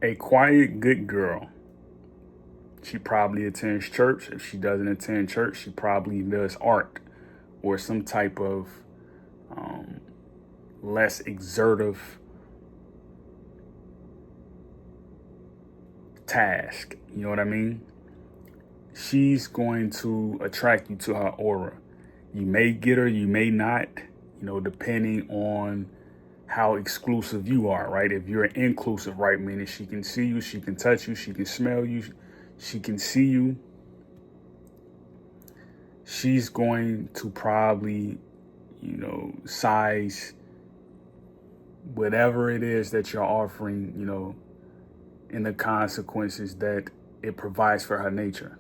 A quiet, good girl. She probably attends church. If she doesn't attend church, she probably does art or some type of um, less exertive task. You know what I mean? She's going to attract you to her aura. You may get her, you may not, depending on how exclusive you are, right? If you're inclusive, right, meaning she can see you, she can touch you, she can smell you, she can see you, she's going to probably, size whatever it is that you're offering, in the consequences that it provides for her nature.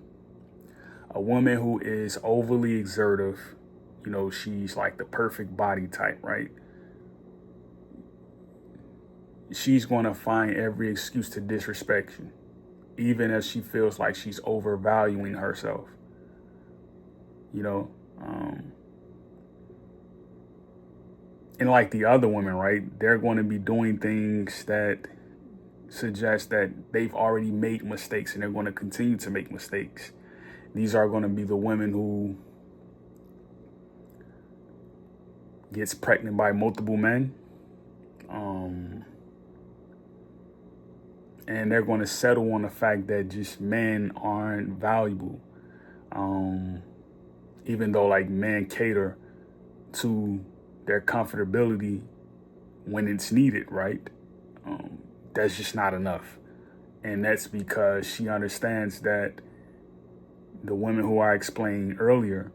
A woman who is overly exertive, she's like the perfect body type, right? She's going to find every excuse to disrespect you, even as she feels like she's overvaluing herself. You know, um, and like the other women, right? They're going to be doing things that suggest that they've already made mistakes and they're going to continue to make mistakes. These are going to be the women who gets pregnant by multiple men. And they're going to settle on the fact that just men aren't valuable. Even though like men cater to their comfortability when it's needed, right? That's just not enough. And that's because she understands that the women who I explained earlier,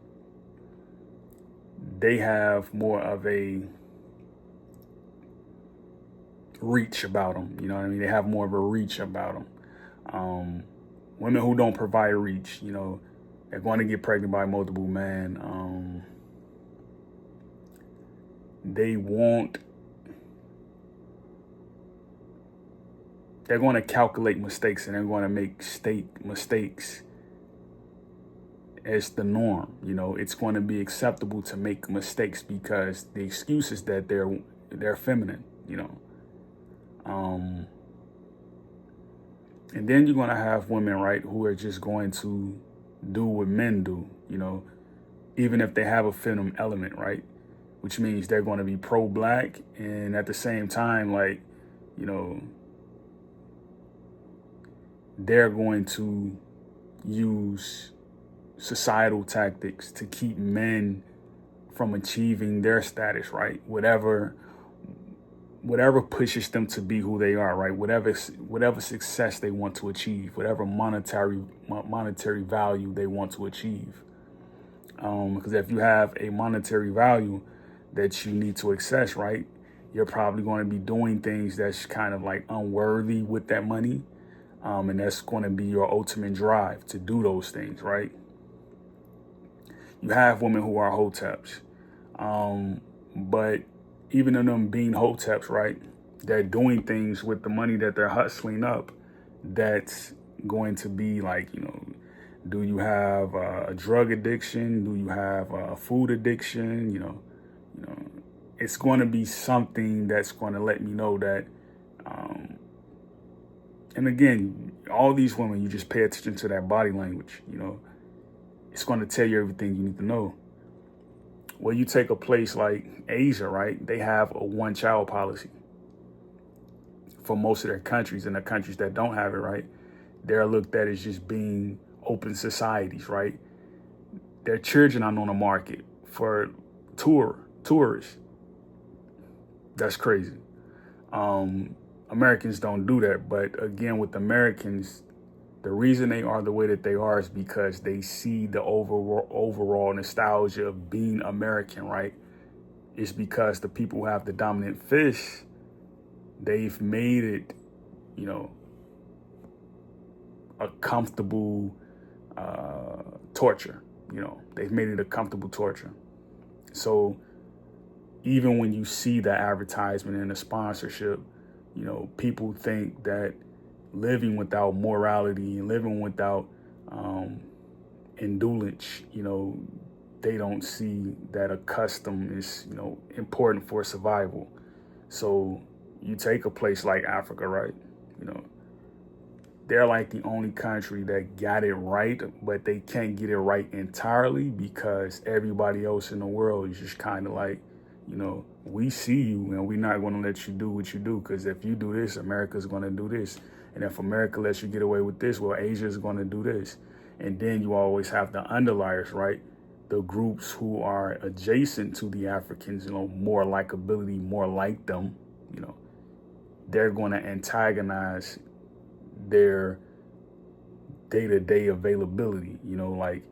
they have more of a reach about them. You know what I mean? They have more of a reach about them. Women who don't provide reach, they're going to get pregnant by multiple men. They won't. They're going to calculate mistakes and they're going to make mistakes as the norm. It's going to be acceptable to make mistakes because the excuse is that they're feminine. And then you're going to have women, right, who are just going to do what men do, even if they have a feminine element, right? Which means they're going to be pro-black and at the same time, like, they're going to use societal tactics to keep men from achieving their status, right? Whatever pushes them to be who they are, right? Whatever success they want to achieve, whatever monetary value they want to achieve. Because if you have a monetary value that you need to access, right, you're probably going to be doing things that's kind of like unworthy with that money. And that's going to be your ultimate drive to do those things, right? You have women who are hoteps. But even in them being hoteps, right, they're doing things with the money that they're hustling up that's going to be like, do you have a drug addiction? Do you have a food addiction? It's going to be something that's going to let me know that, and again, all these women, you just pay attention to that body language, it's going to tell you everything you need to know. Well, you take a place like Asia, right? They have a one-child policy for most of their countries, and the countries that don't have it, right, they're looked at as just being open societies, right? Their children are on the market for tourists. That's crazy. Americans don't do that, but again, with Americans, the reason they are the way that they are is because they see the overall nostalgia of being American, right? It's because the people who have the dominant fish, they've made it, a comfortable torture. They've made it a comfortable torture. So even when you see the advertisement and the sponsorship, people think that living without morality and living without indulgence, they don't see that a custom is, important for survival. So you take a place like Africa, right? they're like the only country that got it right, but they can't get it right entirely because everybody else in the world is just kind of like, you know, we see you and we're not going to let you do what you do, because if you do this, America's going to do this. And if America lets you get away with this, well, Asia's going to do this. And then you always have the underliers, right? The groups who are adjacent to the Africans, you know, more likability, more like them, you know, they're going to antagonize their day-to-day availability. You know, like,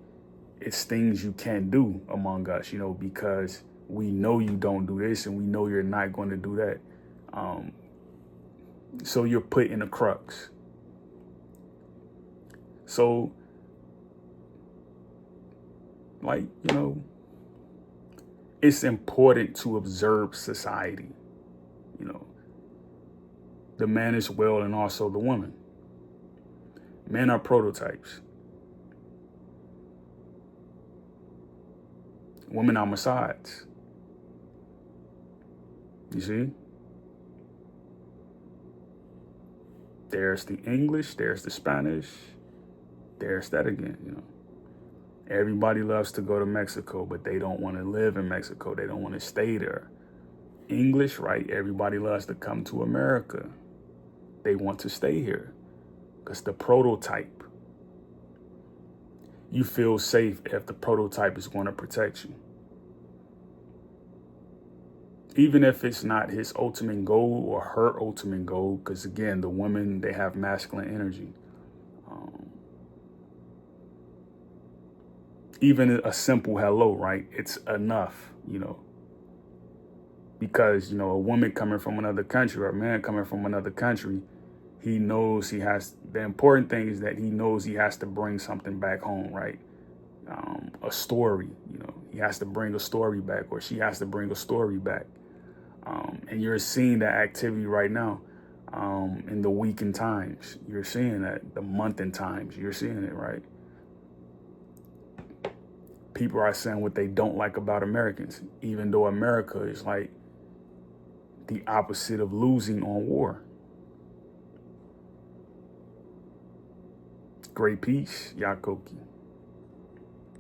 it's things you can't do among us, you know, because we know you don't do this and we know you're not going to do that. So you're put in a crux. So, like, you know, it's important to observe society, you know, the man as well, and also the woman. Men are prototypes. Women are Mossades. You see? There's the English, there's the Spanish, there's that again, you know. Everybody loves to go to Mexico, but they don't want to live in Mexico. They don't want to stay there. English, right? Everybody loves to come to America. They want to stay here because the prototype. You feel safe if the prototype is going to protect you. Even if it's not his ultimate goal or her ultimate goal, because again, the women, they have masculine energy. Even a simple hello, right? It's enough, you know, because, you know, a woman coming from another country or a man coming from another country, he knows he has, the important thing is that he knows he has to bring something back home, right? A story, you know, he has to bring a story back, or she has to bring a story back. And you're seeing that activity right now in the weekend times. You're seeing that, the month and times, you're seeing it, right? People are saying what they don't like about Americans, even though America is like the opposite of losing on war. Great peace, Yakoki.